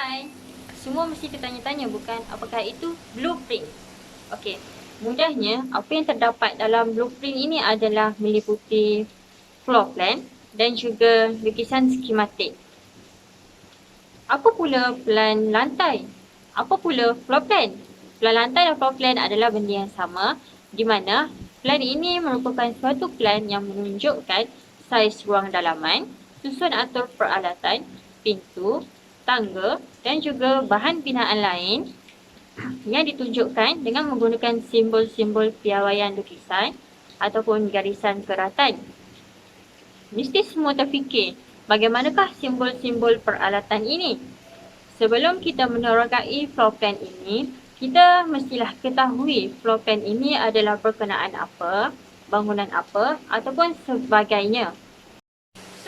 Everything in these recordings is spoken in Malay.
Hai, semua mesti tertanya-tanya bukan apakah itu blueprint? Okey, mudahnya apa yang terdapat dalam blueprint ini adalah meliputi floor plan dan juga lukisan skematik. Apa pula plan lantai? Apa pula floor plan? Plan lantai dan floor plan adalah benda yang sama di mana plan ini merupakan suatu plan yang menunjukkan saiz ruang dalaman, susun atur peralatan, pintu, tangga dan juga bahan binaan lain yang ditunjukkan dengan menggunakan simbol-simbol piawaian lukisan ataupun garisan keratan. Mesti semua terfikir, bagaimanakah simbol-simbol peralatan ini? Sebelum kita menerokai floor plan ini, kita mestilah ketahui floor plan ini adalah perkenaan apa, bangunan apa ataupun sebagainya.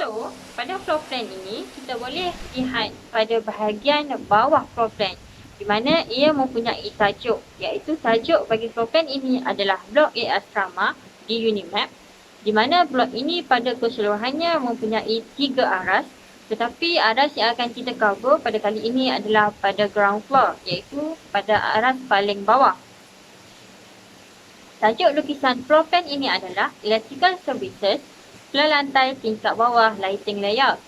So, pada floor plan ini, kita boleh lihat pada bahagian bawah floor plan di mana ia mempunyai tajuk, iaitu tajuk bagi floor plan ini adalah Blok A Asrama di Unimap, di mana blok ini pada keseluruhannya mempunyai 3 aras, tetapi aras yang akan kita cover pada kali ini adalah pada ground floor, iaitu pada aras paling bawah. Tajuk lukisan floor plan ini adalah Electrical Services, plan lantai tingkat bawah lighting layout.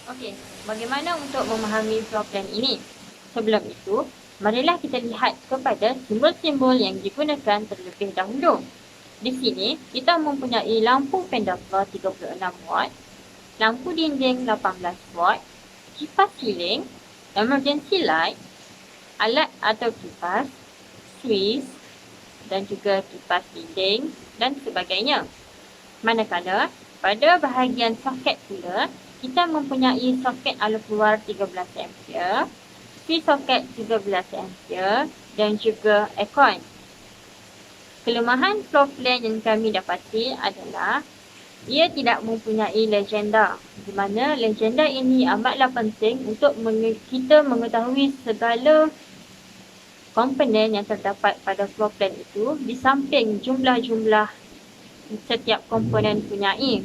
Okey, bagaimana untuk memahami floor plan ini? Sebelum itu, marilah kita lihat kepada simbol-simbol yang digunakan terlebih dahulu. Di sini, kita mempunyai lampu pendek floor 36 watt, lampu dinding 18 watt, kipas siling, emergency light, alat atau kipas, switch dan juga kipas dinding dan sebagainya. Manakala pada bahagian soket pula, kita mempunyai soket alur keluar 13 ampere, switch soket 13 ampere dan juga aircon. Kelemahan floor plan yang kami dapati adalah ia tidak mempunyai legenda, di mana legenda ini amatlah penting untuk kita mengetahui segala komponen yang terdapat pada floor plan itu di samping jumlah-jumlah setiap komponen punyai.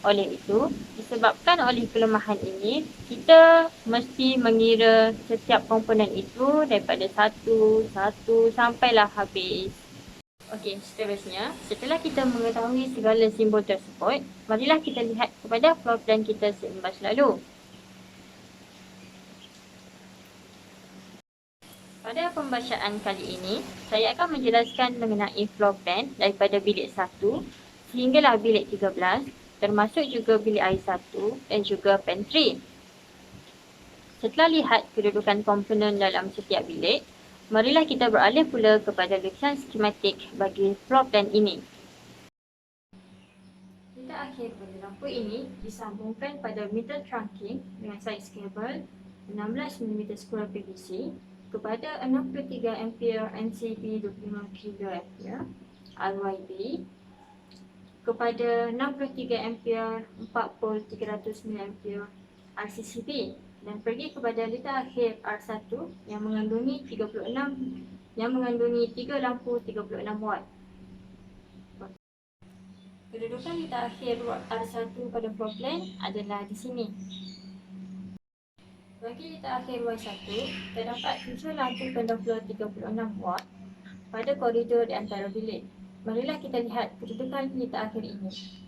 Oleh itu, disebabkan oleh kelemahan ini, kita mesti mengira setiap komponen itu daripada satu sampailah habis. Okey, seterusnya, setelah kita mengetahui segala simbol tersebut, marilah kita lihat kepada floor plan kita seimbas lalu. Pada pembacaan kali ini, saya akan menjelaskan mengenai floor plan daripada bilik 1 sehinggalah bilik 13, termasuk juga bilik air 1 dan juga pantry. Setelah lihat kedudukan komponen dalam setiap bilik, marilah kita beralih pula kepada lukisan skematik bagi floor plan ini. Kita akhir pada lampu ini disambungkan pada meter trunking dengan saiz kabel 16mm square PVC kepada 63 ampere NCB 25 kA RYB kepada 63 ampere 4 volt 300 mA RCCB dan pergi kepada litar akhir R1 yang mengandungi 3 lampu 36 watt. Kedudukan litar akhir R1 pada floor plan adalah di sini. Bagi litar akhir Y1, terdapat 7 lampu pendaftar 36 watt pada koridor di antara bilik. Marilah kita lihat kedudukan litar akhir ini.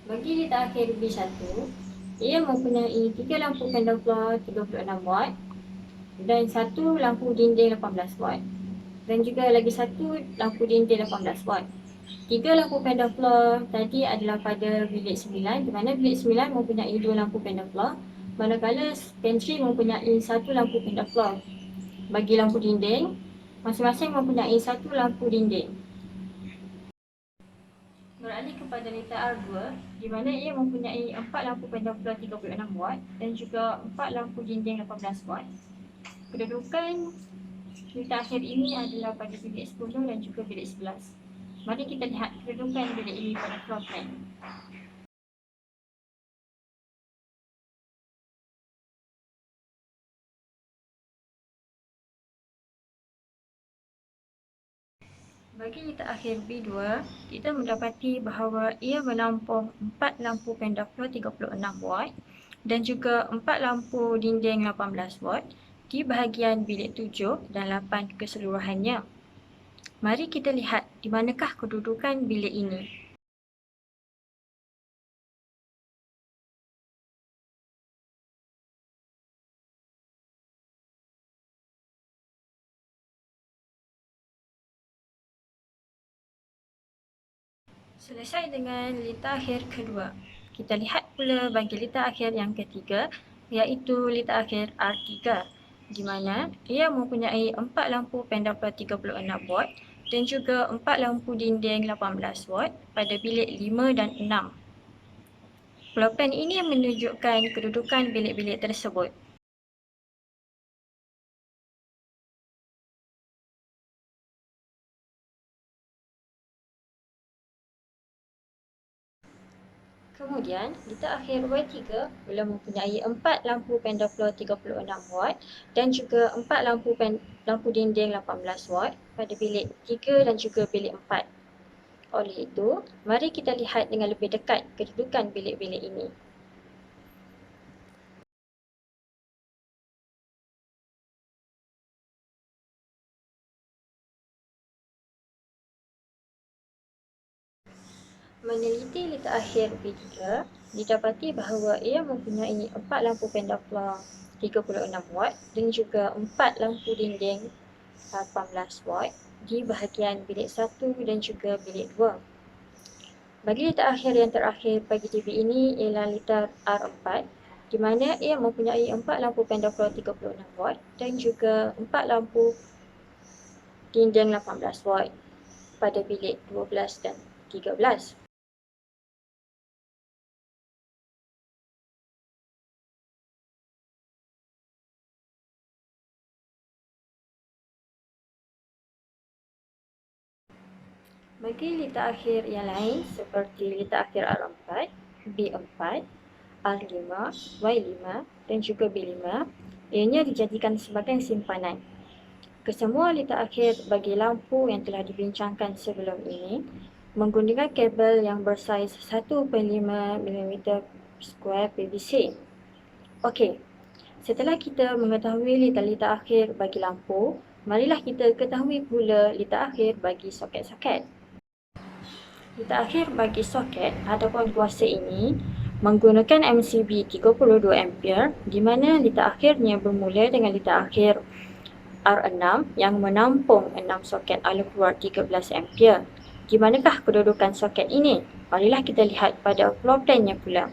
Bagi litar akhir B1, ia mempunyai 3 lampu pendaftar 36 watt dan 1 lampu dinding 18 watt dan juga lagi 1 lampu dinding 18 watt. 3 lampu pendaftar tadi adalah pada bilik 9, di mana bilik 9 mempunyai 2 lampu pendaftar, manakala pantry mempunyai 1 lampu pendaftar. Bagi lampu dinding, masing-masing mempunyai 1 lampu dinding. Beralih kepada litar R2, di mana ia mempunyai 4 lampu pendaftar 36 watt dan juga 4 lampu dinding 18 watt. Kedudukan litar akhir ini adalah pada bilik 10 dan juga bilik 11. Mari kita lihat kedudukan bilik ini pada floor plan. Bagi letak akhir B2, kita mendapati bahawa ia menampung 4 lampu pendaftar 36 watt dan juga 4 lampu dinding 18 watt di bahagian bilik 7 dan 8 keseluruhannya. Mari kita lihat di manakah kedudukan bilik ini. Selesai dengan letak akhir kedua. Kita lihat pula bagi letak akhir yang ketiga, iaitu letak akhir R3, di mana ia mempunyai 4 lampu pendaftar 36 watt dan juga 4 lampu dinding 18 watt pada bilik 5 dan 6. Floor plan ini menunjukkan kedudukan bilik-bilik tersebut. Kemudian, letak akhir Y3 boleh mempunyai 4 lampu pendaftar 36 watt dan juga 4 lampu dinding 18 watt pada bilik 3 dan juga bilik 4. Oleh itu, mari kita lihat dengan lebih dekat kedudukan bilik-bilik ini. Meneliti letak akhir B3, didapati bahawa ia mempunyai 4 lampu pendaftar 36 watt dan juga 4 lampu dinding 18 watt di bahagian bilik 1 dan juga bilik 2. Bagi letak akhir yang terakhir bagi TV ini ialah letak R4, di mana ia mempunyai 4 lampu pendaftar 36 watt dan juga 4 lampu dinding 18 watt pada bilik 12 dan 13. Bagi letak akhir yang lain seperti letak akhir R4, B4, R5, Y5 dan juga B5, ianya dijadikan sebagai simpanan. Kesemua letak akhir bagi lampu yang telah dibincangkan sebelum ini menggunakan kabel yang bersaiz 1.5 mm² PVC. Okey, setelah kita mengetahui letak-letak akhir bagi lampu, marilah kita ketahui pula letak akhir bagi soket-soket. Letak akhir bagi soket ataupun kuasa ini menggunakan MCB 32 ampere, di mana letak akhirnya bermula dengan letak akhir R6 yang menampung 6 soket ala keluar 13 ampere. Di manakah kedudukan soket ini? Marilah kita lihat pada floor plan-nya pula.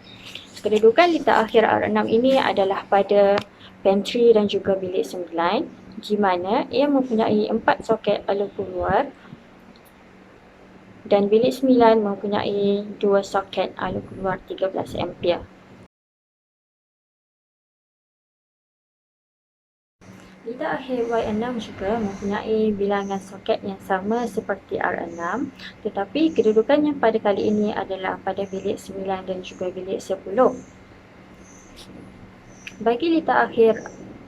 Kedudukan letak akhir R6 ini adalah pada pantry dan juga bilik 9, di mana ia mempunyai 4 soket ala keluar dan bilik 9 mempunyai 2 soket ala keluar 13 ampere. Letak akhir Y6 juga mempunyai bilangan soket yang sama seperti R6, tetapi kedudukannya pada kali ini adalah pada bilik 9 dan juga bilik 10. Bagi letak akhir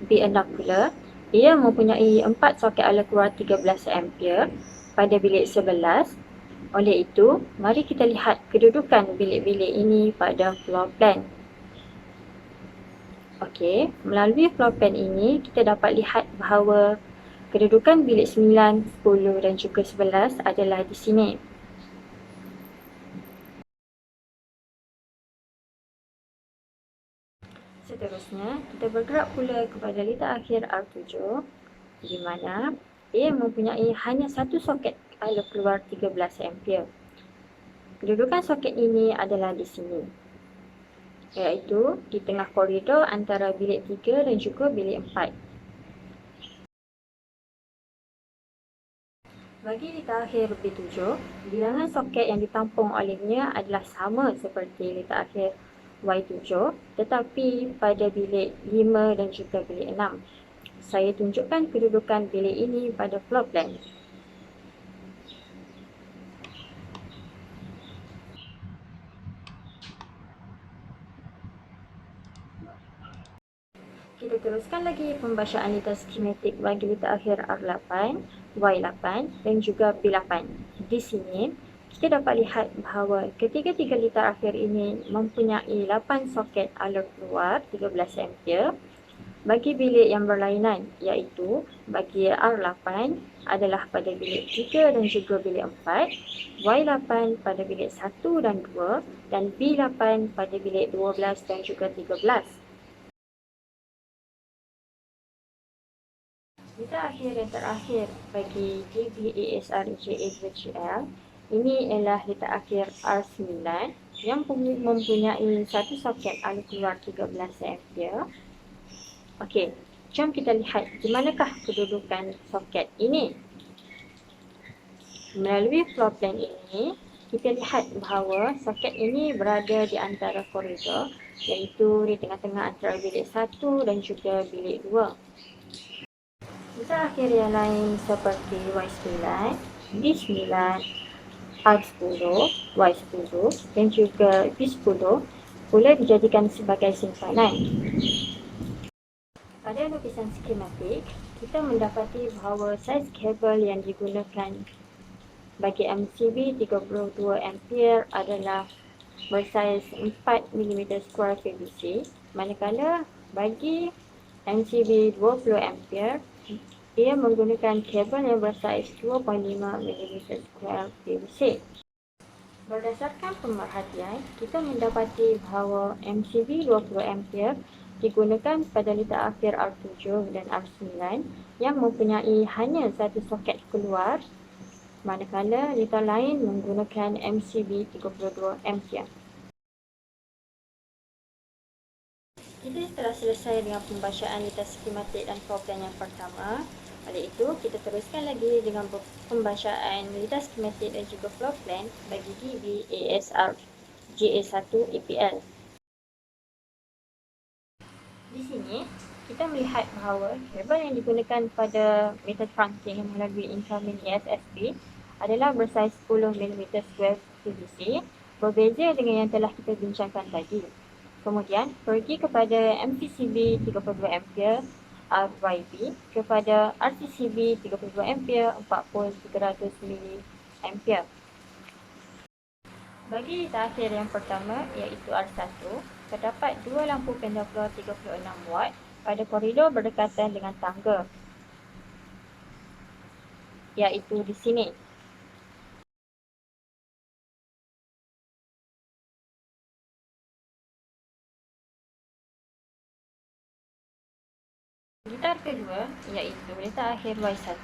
B6 pula, ia mempunyai 4 soket ala keluar 13 ampere pada bilik 11. Oleh itu, mari kita lihat kedudukan bilik-bilik ini pada floor plan. Okey, melalui floor plan ini kita dapat lihat bahawa kedudukan bilik 9, 10 dan juga 11 adalah di sini. Seterusnya, kita bergerak pula kepada letak akhir R7, di mana ia mempunyai hanya satu soket ala keluar 13 ampere. Kedudukan soket ini adalah di sini, iaitu di tengah koridor antara bilik 3 dan juga bilik 4. Bagi letak akhir B7, bilangan soket yang ditampung olehnya adalah sama seperti letak akhir Y7, tetapi pada bilik 5 dan juga bilik 6. Saya tunjukkan kedudukan bilik ini pada floor plan. Kita teruskan lagi pembacaan letak skematik bagi letak akhir R8, Y8 dan juga B8. Di sini, kita dapat lihat bahawa ketiga-tiga litar akhir ini mempunyai 8 soket alur keluar 13 ampere bagi bilik yang berlainan, iaitu bagi R8 adalah pada bilik 3 dan juga bilik 4, Y8 pada bilik 1 dan 2 dan B8 pada bilik 12 dan juga 13. Litar akhir yang terakhir bagi DBASR-JA2GL ini ialah litar akhir R9 yang mempunyai satu soket alur keluar 13 ampere. Okey, jom kita lihat di manakah kedudukan soket ini. Melalui floor plan ini, kita lihat bahawa soket ini berada di antara koridor, iaitu di tengah-tengah antara bilik 1 dan juga bilik 2. Litar akhir yang lain seperti Y9, B9, R10, Y10 dan juga B10 boleh dijadikan sebagai simpanan. Pada lukisan skematik, kita mendapati bahawa saiz kabel yang digunakan bagi MCB 32 ampere adalah bersaiz 4 mm2 PVC, manakala bagi MCB 20 ampere ia menggunakan kabel yang bersaiz 2.5 mm2 PVC. Berdasarkan pemerhatian, kita mendapati bahawa MCB 20 ampere digunakan pada litar akhir R7 dan R9 yang mempunyai hanya satu soket keluar, manakala litar lain menggunakan MCB 32 ampere. Kita telah selesai dengan pembacaan litar skematik dan floor plan yang pertama. Oleh itu, kita teruskan lagi dengan pembacaan litar skematik dan juga floor plan bagi DBASR GA1 EPL. Di sini, kita melihat bahawa kabel yang digunakan pada meter trunking melalui incoming ESSP adalah bersaiz 10 mm2 PVC, berbeza dengan yang telah kita bincangkan tadi. Kemudian, pergi kepada MCCB 32 ampere RYB kepada RCCB 32 ampere 40-300 mA. Bagi litar akhir yang pertama, iaitu R1, terdapat dua lampu pendaftar 36 watt pada koridor berdekatan dengan tangga, iaitu di sini. Litar kedua, iaitu litar akhir Y1,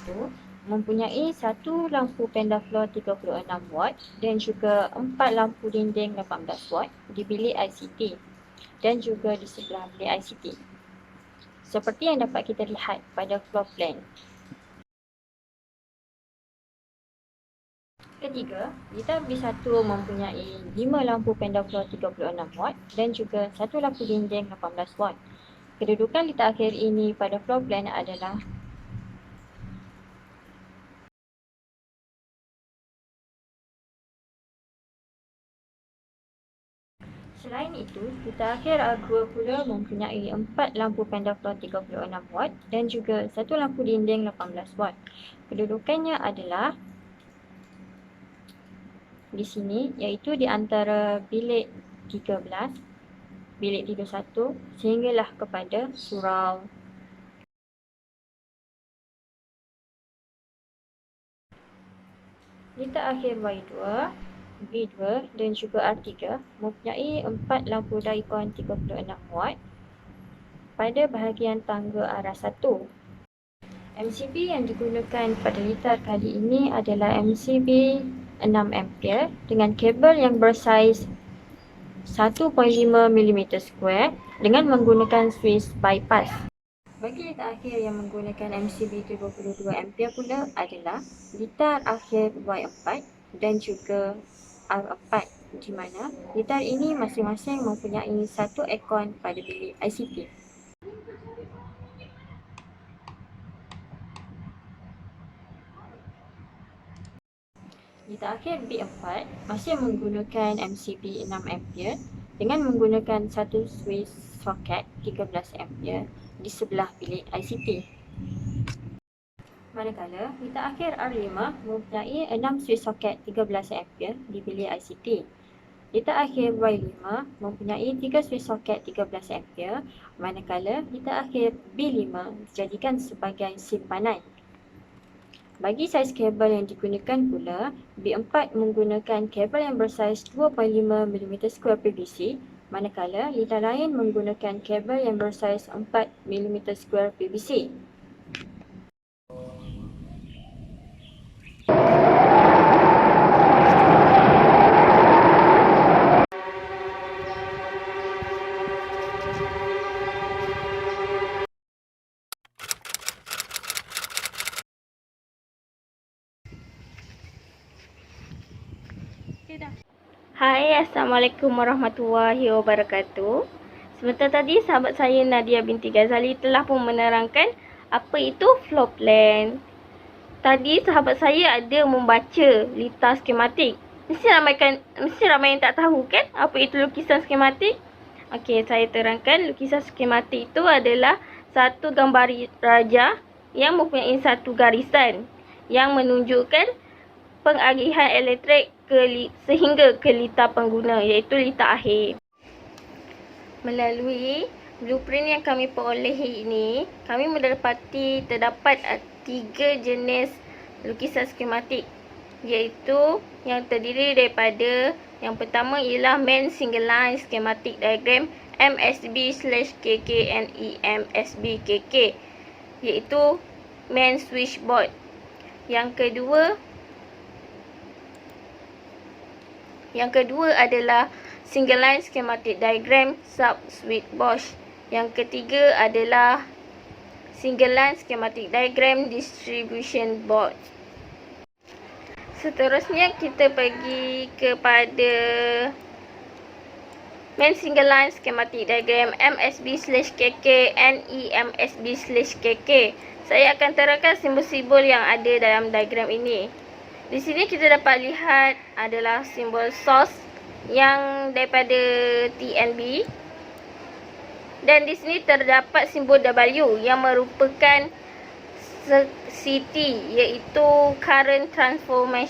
mempunyai satu lampu pendaftar 36 watt dan juga 4 lampu dinding 18 watt di bilik ICT dan juga di sebelah bilik ICT. Seperti yang dapat kita lihat pada floor plan. Ketiga, litar B1 mempunyai 5 lampu pendaftar 36 watt dan juga satu lampu dinding 18 watt. Kedudukan litar akhir ini pada floor plan adalah selain itu, litar akhir R2 pula mempunyai 4 lampu pendaftar 36 watt dan juga satu lampu dinding 18 watt. Kedudukannya adalah di sini, iaitu di antara bilik 13, bilik 31 sehinggalah kepada surau. Litar akhir Y2, B2 dan juga R3 mempunyai 4 lampu daikon 36 watt pada bahagian tangga arah 1. MCB yang digunakan pada litar kali ini adalah MCB 6 ampere dengan kabel yang bersaiz 1.5 mm2 dengan menggunakan Swiss bypass. Bagi litar akhir yang menggunakan MCB 32 ampere pula adalah litar akhir Y4 dan juga R4, di mana litar ini masing-masing mempunyai satu aircon pada bilik ICT. Litar akhir B4 masih menggunakan MCB 6 ampere dengan menggunakan satu Swiss socket 13 ampere di sebelah bilik ICT. Manakala litar akhir R5 mempunyai 6 switch soket 13 ampere di bilik ICT. Litar akhir Y5 mempunyai 3 switch soket 13 ampere, manakala litar akhir B5 dijadikan sebagai simpanan. Bagi saiz kabel yang digunakan pula, B4 menggunakan kabel yang bersaiz 2.5 mm2 PVC, manakala litar lain menggunakan kabel yang bersaiz 4 mm2 PVC. Hai, Assalamualaikum warahmatullahi wabarakatuh. Sebentar tadi sahabat saya Nadia binti Ghazali telah pun menerangkan apa itu floor plan. Tadi sahabat saya ada membaca litar skematik. Mesti ramai yang tak tahu kan apa itu lukisan skematik? Okey, saya terangkan lukisan skematik itu adalah satu gambar raja yang mempunyai satu garisan yang menunjukkan pengalihan elektrik sehingga ke litar pengguna, iaitu litar akhir. Melalui blueprint yang kami perolehi ini, kami mendapati terdapat 3 jenis lukisan skematik, iaitu yang terdiri daripada yang pertama ialah main single line schematic diagram MSB/KK NEMSB/KK, iaitu main switchboard. Yang kedua adalah single line schematic diagram sub switchboard. Yang ketiga adalah single line schematic diagram distribution board. Seterusnya kita pergi kepada main single line schematic diagram MSB/KK NEMSB/KK. Saya akan terangkan simbol-simbol yang ada dalam diagram ini. Di sini kita dapat lihat adalah simbol source yang daripada TNB, dan di sini terdapat simbol W yang merupakan CT, iaitu current transformer.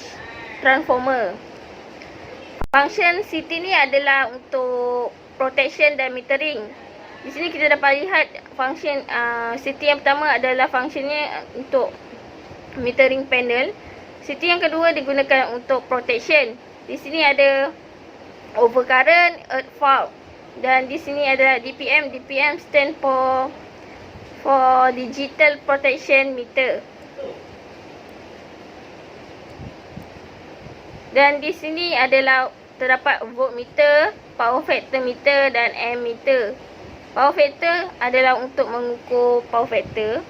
Function CT ni adalah untuk protection dan metering. Di sini kita dapat lihat function CT yang pertama adalah functionnya untuk metering panel. CT yang kedua digunakan untuk protection. Di sini ada overcurrent, earth fault, dan di sini ada DPM. DPM stand for digital protection meter. Dan di sini adalah terdapat voltmeter, power factor meter dan ammeter. Power factor adalah untuk mengukur power factor.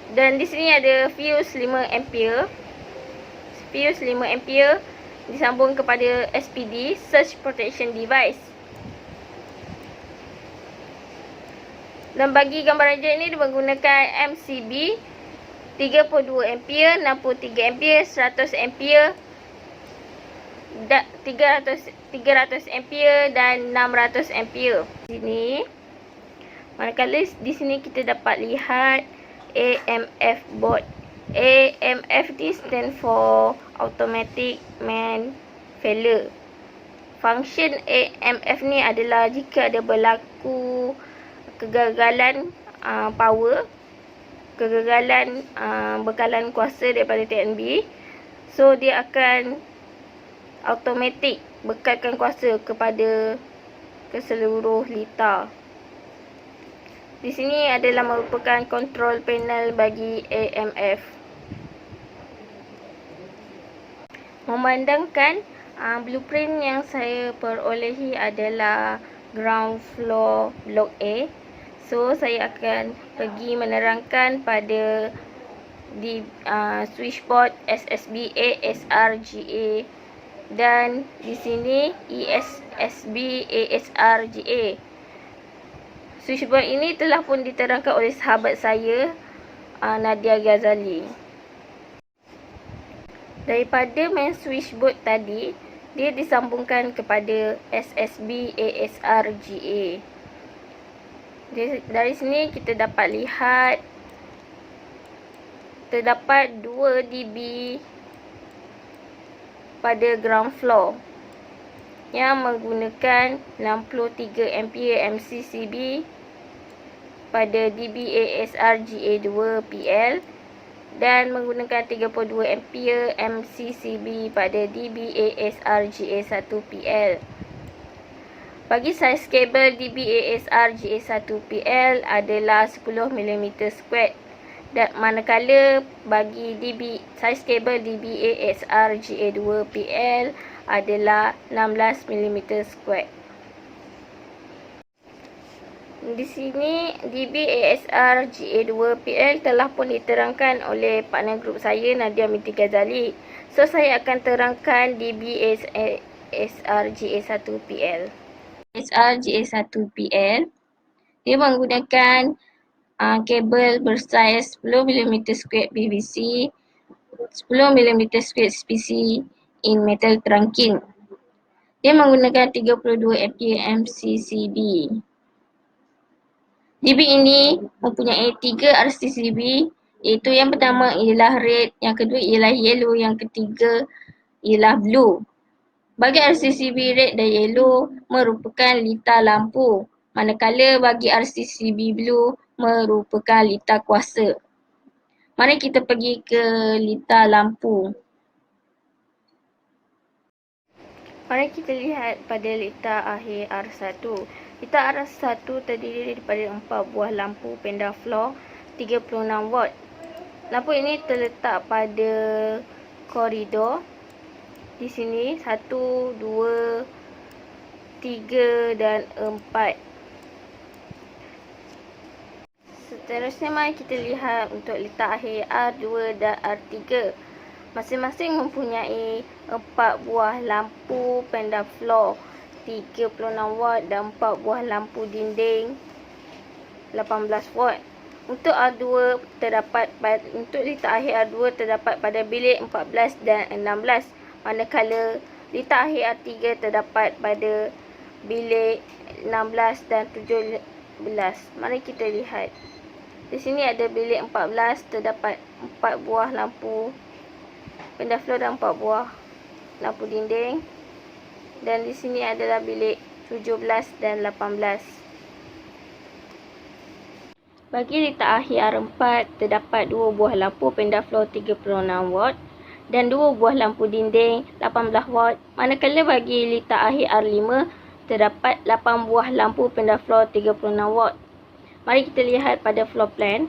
Dan di sini ada fuse 5 ampere. Fuse 5 ampere disambung kepada SPD, surge protection device. Dan bagi gambar raja ini dia menggunakan MCB 32 ampere, 63 ampere, 100 ampere, 300 ampere dan 600 ampere. Sini manakala di sini kita dapat lihat AMF board. AMF ni stand for automatic main failure. Function AMF ni adalah jika ada berlaku kegagalan power, kegagalan bekalan kuasa daripada TNB, so dia akan automatik bekalkan kuasa kepada keseluruh litar. Di sini adalah merupakan control panel bagi AMF. Memandangkan blueprint yang saya perolehi adalah ground floor block A, so saya akan pergi menerangkan pada di switchboard SSB ASR GA, dan di sini ESSB ASR GA. Switchboard ini telah pun diterangkan oleh sahabat saya Nadia Ghazali. Daripada main switchboard tadi, dia disambungkan kepada SSB ASR GA. Dari sini kita dapat lihat terdapat 2 dB pada ground floor yang menggunakan 63 ampere MCCB pada dBASRGA2PL dan menggunakan 32 ampere MCCB pada dBASRGA1PL. Bagi saiz kabel dBASRGA1PL adalah 10 mm², dan manakala bagi saiz kabel dBASRGA2PL adalah 16 mm². Di sini dBASRGA2PL telah pun diterangkan oleh partner grup saya, Nadia binti Ghazali. So saya akan terangkan dBASRGA1PL. SRGA1PL dia menggunakan kabel bersaiz 10 mm² PVC, 10 mm² SPC in metal trunking. Dia menggunakan 32 ampere MCCB. DB ini mempunyai 3 RCCB, iaitu yang pertama ialah red, yang kedua ialah yellow, yang ketiga ialah blue. Bagi RCCB red dan yellow merupakan litar lampu, manakala bagi RCCB blue merupakan litar kuasa. Mari kita pergi ke litar lampu. Mari kita lihat pada litar akhir R1. Litar R1 terdiri daripada 4 buah lampu panda floor 36 watt. Lampu ini terletak pada koridor. Di sini 1, 2, 3 dan 4. Seterusnya mari kita lihat untuk litar akhir R2 dan R3. Masing-masing mempunyai 4 buah lampu panda floor 36 watt dan 4 buah lampu dinding 18 watt. Untuk R2 untuk litar akhir R2 terdapat pada bilik 14 dan 16, manakala litar akhir R3 terdapat pada bilik 16 dan 17. Mari kita lihat. Di sini ada bilik 14, terdapat 4 buah lampu panda floor dan 4 buah lampu dinding. Dan di sini adalah bilik 17 dan 18. Bagi litar akhir R4 terdapat 2 buah lampu panda floor 36 watt dan 2 buah lampu dinding 18 watt. Manakala bagi litar akhir R5 terdapat 8 buah lampu panda floor 36 watt. Mari kita lihat pada floor plan,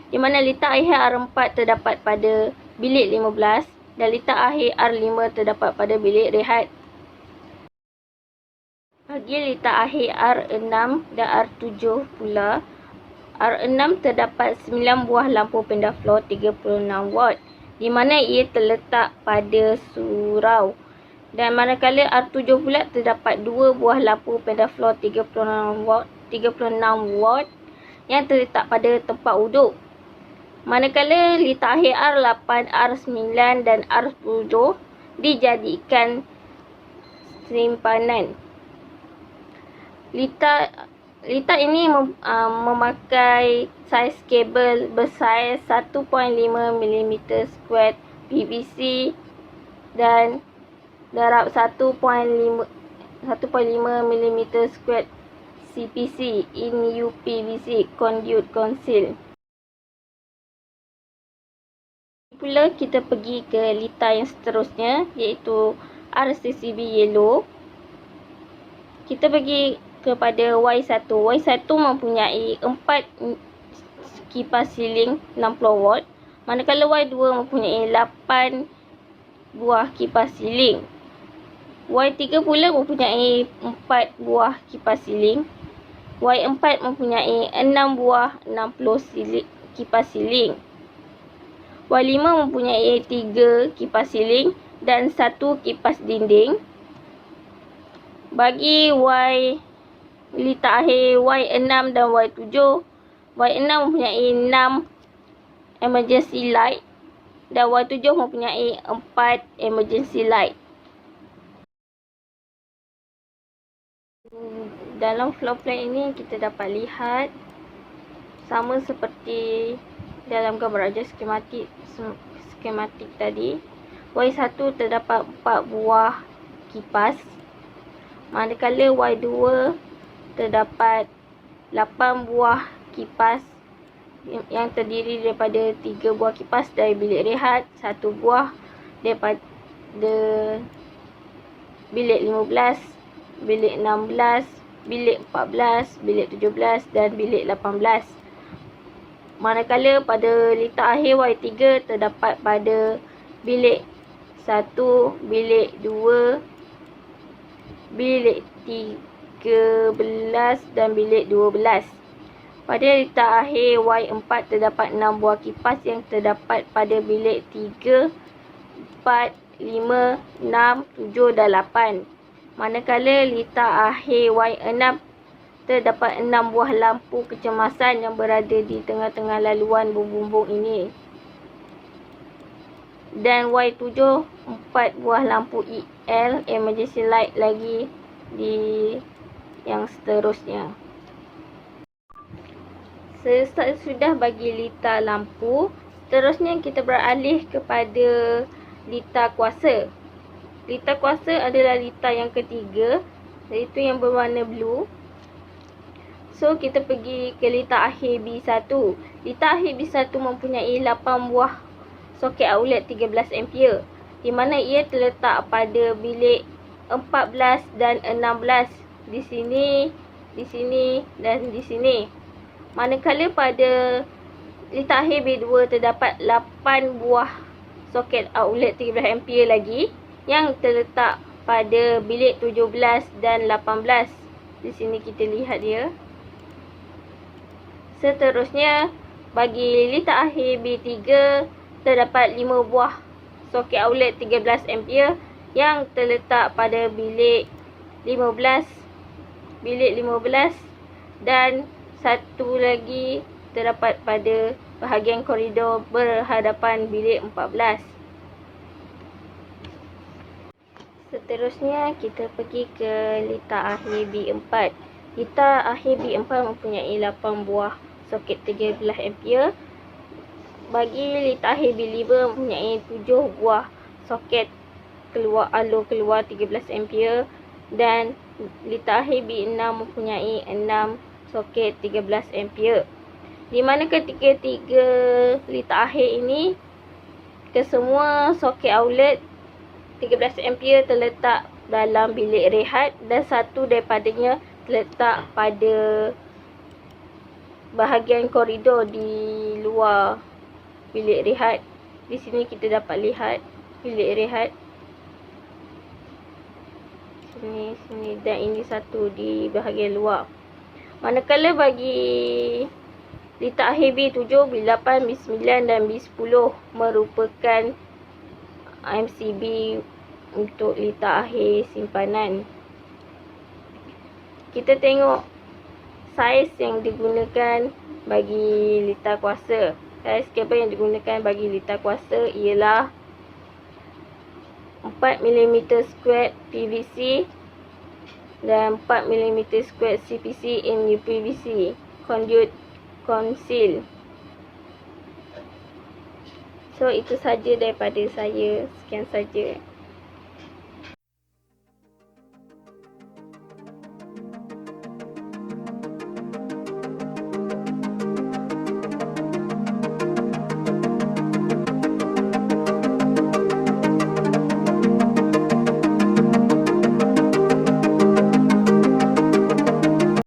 di mana litar akhir R4 terdapat pada bilik 15 dan litar akhir R5 terdapat pada bilik rehat. Bagi litar akhir R6 dan R7 pula, R6 terdapat 9 buah lampu panda floor 36 watt, di mana ia terletak pada surau. Dan manakala R7 pula terdapat 2 buah lampu panda floor 36 watt yang terletak pada tempat duduk. Manakala litar akhir R8, R9 dan R7 dijadikan simpanan. Litar ini memakai saiz kabel bersaiz 1.5 mm² PVC dan darab 1.5 mm² CPC in UPVC conduit conceal. Pula kita pergi ke litar yang seterusnya, iaitu RCCB yellow. Kita pergi kepada Y1. Y1 mempunyai 4 kipas siling 60 watt, manakala Y2 mempunyai 8 buah kipas siling. Y3 pula mempunyai 4 buah kipas siling. Y4 mempunyai 6 buah 60 kipas siling. Y5 mempunyai 3 kipas siling dan 1 kipas dinding. Bagi litar akhir Y6 dan Y7, Y6 mempunyai 6 emergency light dan Y7 mempunyai 4 emergency light. Dalam floor plan ini kita dapat lihat sama seperti dalam gambar ajar skematik tadi, Y1 terdapat 4 buah kipas, manakala Y2 terdapat 8 buah kipas yang terdiri daripada 3 buah kipas dari bilik rehat, 1 buah daripada bilik 15, bilik 16, bilik 14, bilik 17 dan bilik 18. Manakala pada litar akhir Y3 terdapat pada bilik 1, bilik 2, bilik 13 dan bilik 12. Pada litar akhir Y4 terdapat 6 buah kipas yang terdapat pada bilik 3, 4, 5, 6, 7 dan 8. Manakala litar akhir Y6 terdapat 6 buah lampu kecemasan yang berada di tengah-tengah laluan berbumbung ini. Dan Y7 4 buah lampu EL, emergency light, lagi di yang seterusnya. Sudah bagi litar lampu, seterusnya kita beralih kepada litar kuasa. Litar kuasa adalah litar yang ketiga, iaitu yang berwarna blue. So, kita pergi ke litar akhir B1. Litar akhir B1 mempunyai 8 buah soket outlet 13 ampere, di mana ia terletak pada bilik 14 dan 16, di sini dan di sini. Manakala pada litar akhir B2 terdapat 8 buah soket outlet 13 ampere lagi yang terletak pada bilik 17 dan 18. Di sini kita lihat dia. Seterusnya, bagi litar akhir B3 terdapat 5 buah soket outlet 13 ampere yang terletak pada bilik 15, dan satu lagi terdapat pada bahagian koridor berhadapan bilik 14. Seterusnya kita pergi ke litar akhir B4. Litar akhir B4 mempunyai 8 buah soket 13 ampere. Bagi litar akhir B5 mempunyai 7 buah soket alur keluar 13 ampere, dan litar akhir B6 mempunyai 6 soket 13 ampere. Di mana ketiga litar akhir ini, kesemua soket outlet 13 ampere terletak dalam bilik rehat dan satu daripadanya terletak pada bahagian koridor di luar bilik rehat. Di sini kita dapat lihat bilik rehat. Sini dan ini satu di bahagian luar. Manakala bagi litar akhir B7, B8, B9 dan B10 merupakan MCB untuk litar akhir simpanan. Kita tengok saiz yang digunakan bagi litar kuasa. Saiz kabel yang digunakan bagi litar kuasa ialah 4mm squared PVC dan 4mm squared CPC in UPVC conduit conceal. So, itu saja daripada saya. Sekian saja.